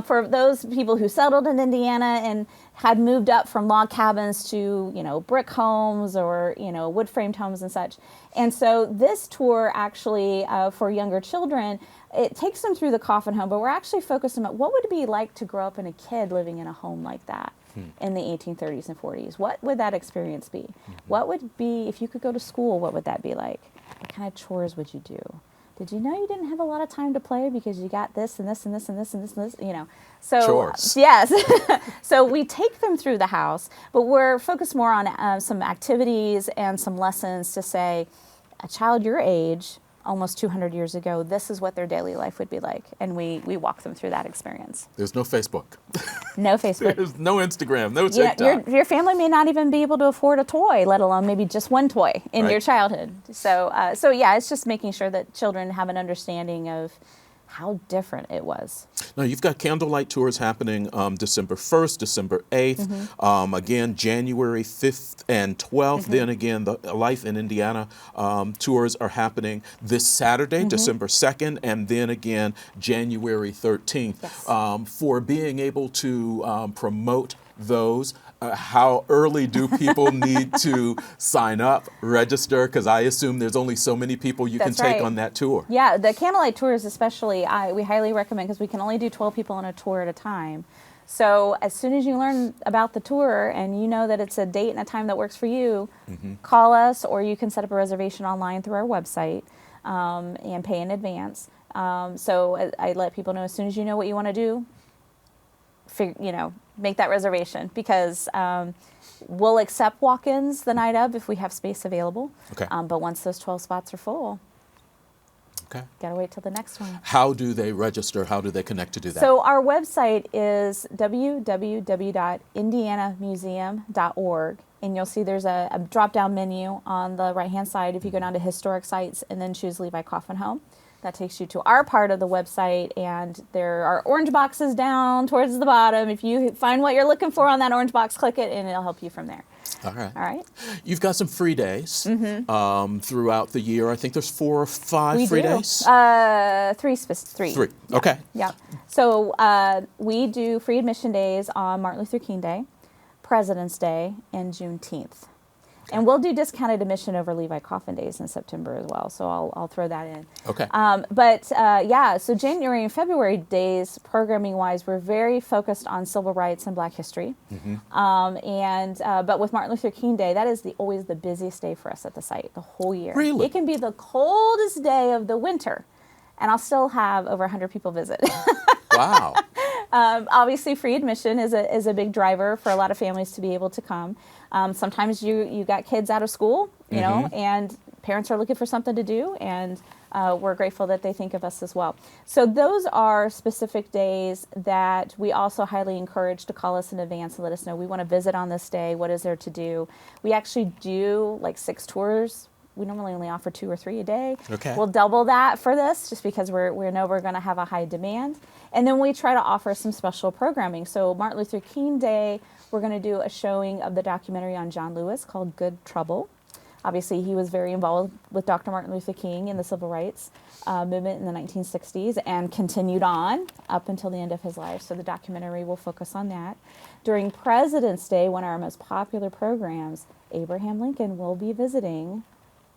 Speaker 4: for those people who settled in Indiana and had moved up from log cabins to, you know, brick homes or, you know, wood framed homes and such. And so this tour actually for younger children, it takes them through the Coffin home, but we're actually focused on what would it be like to grow up in a kid living in a home like that in the 1830s and 40s. What would that experience be? What would be, if you could go to school, what would that be like? What kind of chores would you do? Did you know you didn't have a lot of time to play because you got this and this and this and this and this and this, you know? So,
Speaker 1: chores.
Speaker 4: Yes. So we take them through the house, but we're focused more on some activities and some lessons to say, a child your age, almost 200 years ago, this is what their daily life would be like. And we walk them through that experience.
Speaker 1: There's no Facebook.
Speaker 4: No Facebook.
Speaker 1: There's no Instagram, no
Speaker 4: Yeah,
Speaker 1: TikTok.
Speaker 4: your family may not even be able to afford a toy, let alone maybe just one toy in your childhood. So, yeah, it's just making sure that children have an understanding of how different it was.
Speaker 1: Now, you've got candlelight tours happening December 1st, December 8th, again, January 5th and 12th. Then again, the Life in Indiana tours are happening this Saturday, December 2nd, and then again, January 13th.
Speaker 4: Yes.
Speaker 1: For being able to promote those, how early do people need to sign up, register? Because I assume there's only so many people you can take on that tour.
Speaker 4: Yeah, the candlelight tours especially, we highly recommend because we can only do 12 people on a tour at a time. So as soon as you learn about the tour and you know that it's a date and a time that works for you, call us, or you can set up a reservation online through our website and pay in advance. So I let people know as soon as you know what you want to do, make that reservation, because we'll accept walk-ins the night of if we have space available.
Speaker 1: Okay.
Speaker 4: But once those 12 spots are full, gotta wait till the next one.
Speaker 1: How do they register? How do they connect to do that?
Speaker 4: So our website is www.indianamuseum.org, and you'll see there's a drop-down menu on the right-hand side if you go down to historic sites and then choose Levi Coffin Home. That takes you to our part of the website, and there are orange boxes down towards the bottom. If you find what you're looking for on that orange box, click it, and it'll help you from there.
Speaker 1: All right.
Speaker 4: All right.
Speaker 1: You've got some free days throughout the year. I think there's 4 or 5 free days.
Speaker 4: Three.
Speaker 1: Three.
Speaker 4: Yeah.
Speaker 1: Okay.
Speaker 4: Yeah. So we do free admission days on Martin Luther King Day, President's Day, and Juneteenth. And we'll do discounted admission over Levi Coffin days in September as well. So I'll throw that in.
Speaker 1: Okay.
Speaker 4: So January and February days, programming-wise, we're very focused on civil rights and Black history. But with Martin Luther King Day, that is always the busiest day for us at the site the whole year.
Speaker 1: Really?
Speaker 4: It can be the coldest day of the winter, and I'll still have over 100 people visit.
Speaker 1: Wow.
Speaker 4: Obviously, free admission is a big driver for a lot of families to be able to come. Sometimes you got kids out of school, you know, and parents are looking for something to do, and we're grateful that they think of us as well. So those are specific days that we also highly encourage to call us in advance and let us know we want to visit on this day. What is there to do? We actually do like 6 tours. We normally only offer 2 or 3 a day.
Speaker 1: Okay.
Speaker 4: We'll double that for this just because we know we're going to have a high demand. And then we try to offer some special programming. So Martin Luther King Day, we're going to do a showing of the documentary on John Lewis called Good Trouble. Obviously, he was very involved with Dr. Martin Luther King in the civil rights movement in the 1960s and continued on up until the end of his life. So the documentary will focus on that. During President's Day, one of our most popular programs, Abraham Lincoln will be visiting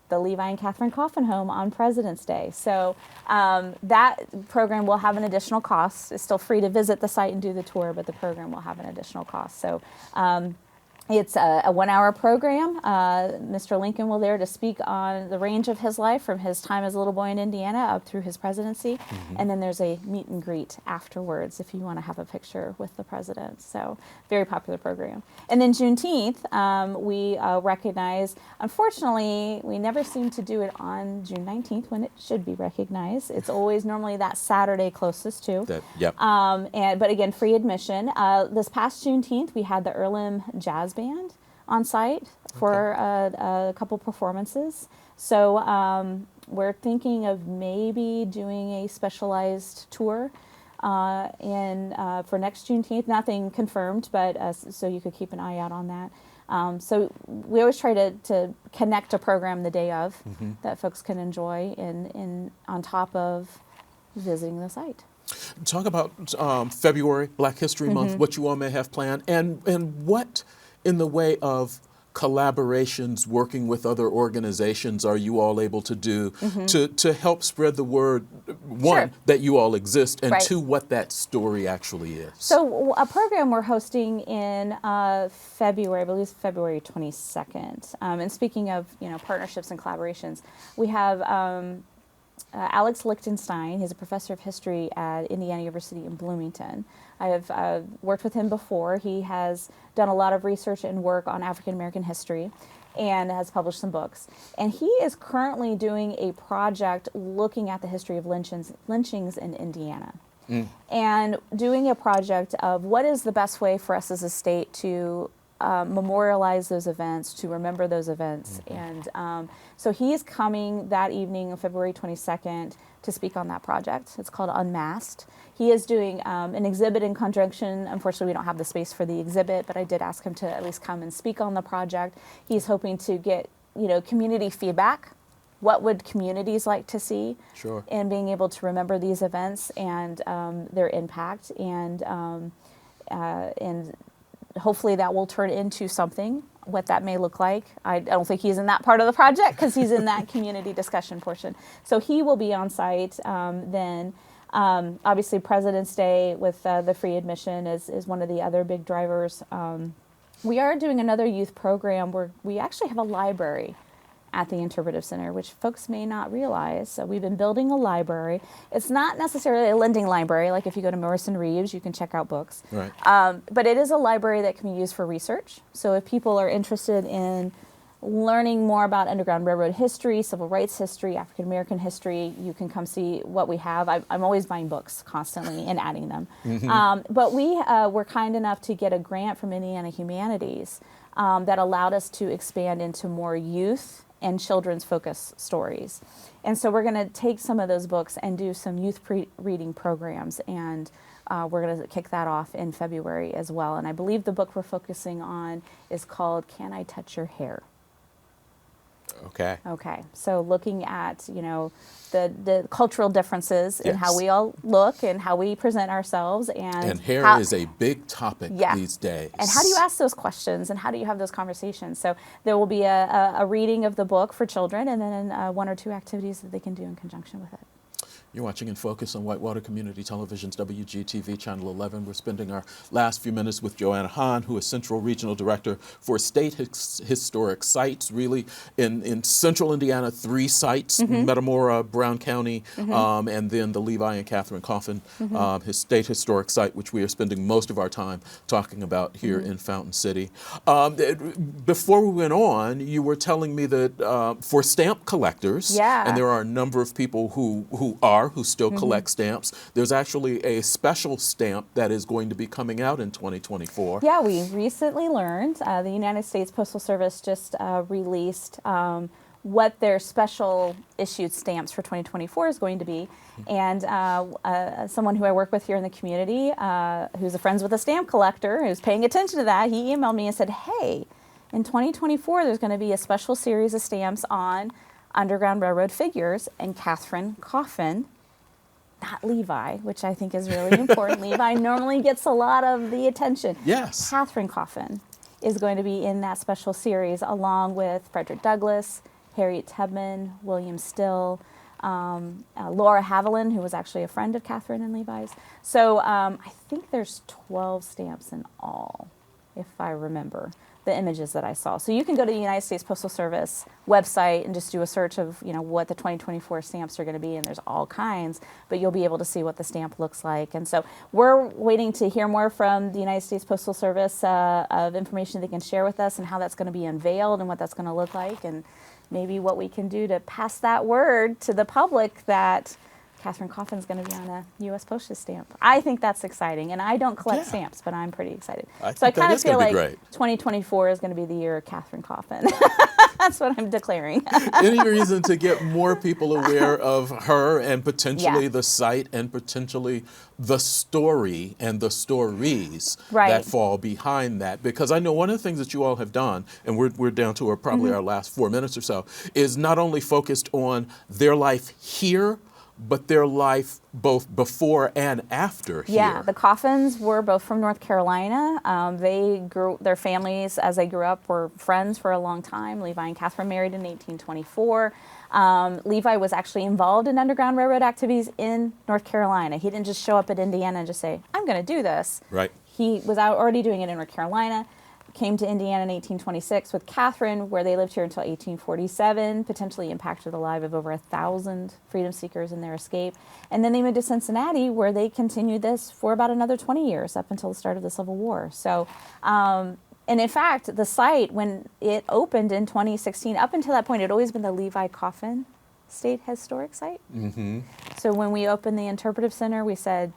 Speaker 4: the Levi and Catherine Coffin Home on President's Day. So that program will have an additional cost. It's still free to visit the site and do the tour, but the program will have an additional cost. So it's a 1-hour program. Mr. Lincoln will there to speak on the range of his life from his time as a little boy in Indiana up through his presidency. And then there's a meet and greet afterwards if you want to have a picture with the president. So very popular program. And then Juneteenth, we recognize, unfortunately, we never seem to do it on June 19th when it should be recognized. It's always normally that Saturday closest to. But again, free admission. This past Juneteenth, we had the Earlham Jazz Band on site for a couple performances. So we're thinking of maybe doing a specialized tour for next Juneteenth. Nothing confirmed, but so you could keep an eye out on that. So we always try to connect a program the day of that folks can enjoy on top of visiting the site.
Speaker 1: Talk about February, Black History Month, what you all may have planned, and what in the way of collaborations, working with other organizations, are you all able to do to help spread the word, one, that you all exist, and two, what that story actually is?
Speaker 4: So a program we're hosting in February, I believe February 22nd. And speaking of partnerships and collaborations, we have Alex Lichtenstein. He's a professor of history at Indiana University in Bloomington. I have worked with him before. He has done a lot of research and work on African American history and has published some books. And he is currently doing a project looking at the history of lynchings in Indiana. And doing a project of what is the best way for us as a state to memorialize those events, to remember those events. And so he is coming that evening on February 22nd to speak on that project. It's called Unmasked. He is doing an exhibit in conjunction. Unfortunately, we don't have the space for the exhibit, but I did ask him to at least come and speak on the project. He's hoping to get community feedback. What would communities like to see in being able to remember these events and their impact, and hopefully that will turn into something, what that may look like. I don't think he's in that part of the project because he's in that community discussion portion. So he will be on site then. Obviously, President's Day with the free admission is one of the other big drivers. We are doing another youth program where we actually have a library at the Interpretive Center, which folks may not realize. So we've been building a library. It's not necessarily a lending library, like if you go to Morrison Reeves, you can check out books.
Speaker 1: Right.
Speaker 4: But it is a library that can be used for research. So if people are interested in learning more about Underground Railroad history, civil rights history, African American history, you can come see what we have. I'm always buying books constantly and adding them. But we were kind enough to get a grant from Indiana Humanities that allowed us to expand into more youth and children's focus stories. And so we're going to take some of those books and do some youth reading programs, and we're going to kick that off in February as well. And I believe the book we're focusing on is called Can I Touch Your Hair? Okay. So looking at, the cultural differences in how we all look and how we present ourselves. And
Speaker 1: hair is a big topic these days.
Speaker 4: And how do you ask those questions and how do you have those conversations? So there will be a reading of the book for children and then one or two activities that they can do in conjunction with it.
Speaker 1: You're watching In Focus on Whitewater Community Television's WGTV Channel 11. We're spending our last few minutes with Joanna Hahn, who is Central Regional Director for State Historic Sites, really in Central Indiana, 3 sites, Metamora, Brown County, and then the Levi and Catherine Coffin his State Historic Site, which we are spending most of our time talking about here in Fountain City. Before we went on, you were telling me that for stamp collectors, and there are a number of people who still collect stamps. There's actually a special stamp that is going to be coming out in 2024.
Speaker 4: Yeah, we recently learned the United States Postal Service just released what their special issued stamps for 2024 is going to be. And someone who I work with here in the community, who's a friends with a stamp collector, who's paying attention to that, he emailed me and said, hey, in 2024, there's going to be a special series of stamps on Underground Railroad figures, and Catherine Coffin, not Levi, which I think is really important. Levi normally gets a lot of the attention.
Speaker 1: Yes.
Speaker 4: Catherine Coffin is going to be in that special series along with Frederick Douglass, Harriet Tubman, William Still, Laura Haviland, who was actually a friend of Catherine and Levi's. So I think there's 12 stamps in all, if I remember the images that I saw. So you can go to the United States Postal Service website and just do a search of what the 2024 stamps are going to be, and there's all kinds, but you'll be able to see what the stamp looks like. And so we're waiting to hear more from the United States Postal Service of information they can share with us and how that's going to be unveiled and what that's going to look like, and maybe what we can do to pass that word to the public that Catherine Coffin's going to be on a U.S. Postage stamp. I think that's exciting, and I don't collect stamps, but I'm pretty excited. So I kind of feel like 2024 is going to be the year of Catherine Coffin. That's what I'm declaring.
Speaker 1: Any reason to get more people aware of her and potentially
Speaker 4: Yeah.
Speaker 1: the site and potentially the story and the stories
Speaker 4: Right.
Speaker 1: that fall behind that? Because I know one of the things that you all have done, and we're down to probably our last 4 minutes or so, is not only focused on their life here, but their life both before and after here.
Speaker 4: Yeah, the Coffins were both from North Carolina. Their families, as they grew up, were friends for a long time. Levi and Catherine married in 1824. Levi was actually involved in Underground Railroad activities in North Carolina. He didn't just show up at Indiana and just say, I'm going to do this.
Speaker 1: Right.
Speaker 4: He was already doing it in North Carolina. Came to Indiana in 1826 with Catherine, where they lived here until 1847, potentially impacted the lives of over 1,000 freedom seekers in their escape. And then they moved to Cincinnati, where they continued this for about another 20 years, up until the start of the Civil War. So, and in fact, the site, when it opened in 2016, up until that point, it had always been the Levi Coffin State Historic Site. Mm-hmm. So when we opened the Interpretive Center, we said,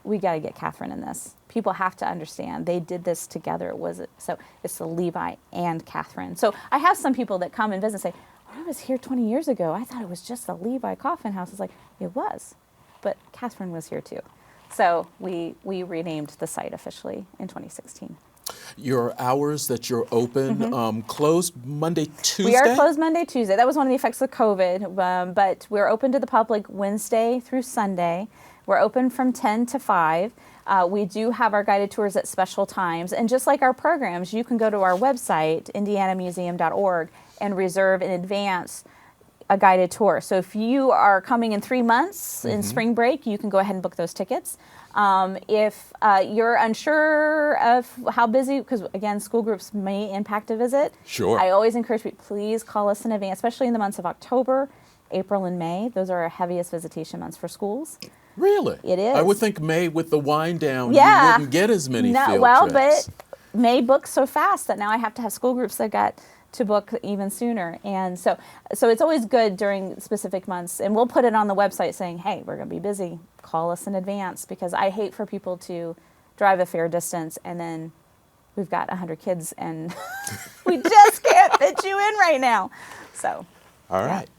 Speaker 4: we got to get Catherine in this. People have to understand they did this together. So it's the Levi and Catherine. So I have some people that come and visit and say, when I was here 20 years ago, I thought it was just the Levi Coffin House. It's like, it was, but Catherine was here too. So we renamed the site officially in 2016.
Speaker 1: Your hours that you're open, closed Monday, Tuesday?
Speaker 4: We are closed Monday, Tuesday. That was one of the effects of COVID, but we're open to the public Wednesday through Sunday. We're open from 10 to 5. We do have our guided tours at special times. And just like our programs, you can go to our website, indianamuseum.org, and reserve in advance a guided tour. So if you are coming in 3 months in spring break, you can go ahead and book those tickets. If you're unsure of how busy, because again, school groups may impact a visit.
Speaker 1: Sure.
Speaker 4: I always encourage people, please call us in advance, especially in the months of October, April, and May. Those are our heaviest visitation months for schools.
Speaker 1: Really?
Speaker 4: It is.
Speaker 1: I would think May with the wind down,
Speaker 4: Yeah.
Speaker 1: you wouldn't get as many field
Speaker 4: But
Speaker 1: trips.
Speaker 4: May books so fast that now I have to have school groups that got to book even sooner. And so it's always good during specific months. And we'll put it on the website saying, hey, we're going to be busy. Call us in advance, because I hate for people to drive a fair distance and then we've got 100 kids and we just can't fit you in right now. So.
Speaker 1: All right.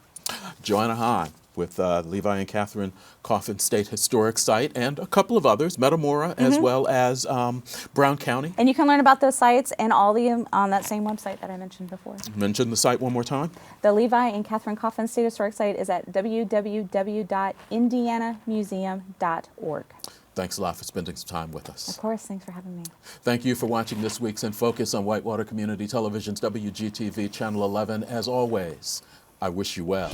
Speaker 1: Joanna Hahn with Levi and Catherine Coffin State Historic Site and a couple of others, Metamora as well as Brown County.
Speaker 4: And you can learn about those sites and all the on that same website that I mentioned before.
Speaker 1: Mention the site one more time.
Speaker 4: The Levi and Catherine Coffin State Historic Site is at www.indianamuseum.org.
Speaker 1: Thanks a lot for spending some time with us.
Speaker 4: Of course, thanks for having me.
Speaker 1: Thank you for watching this week's In Focus on Whitewater Community Television's WGTV Channel 11. As always, I wish you well.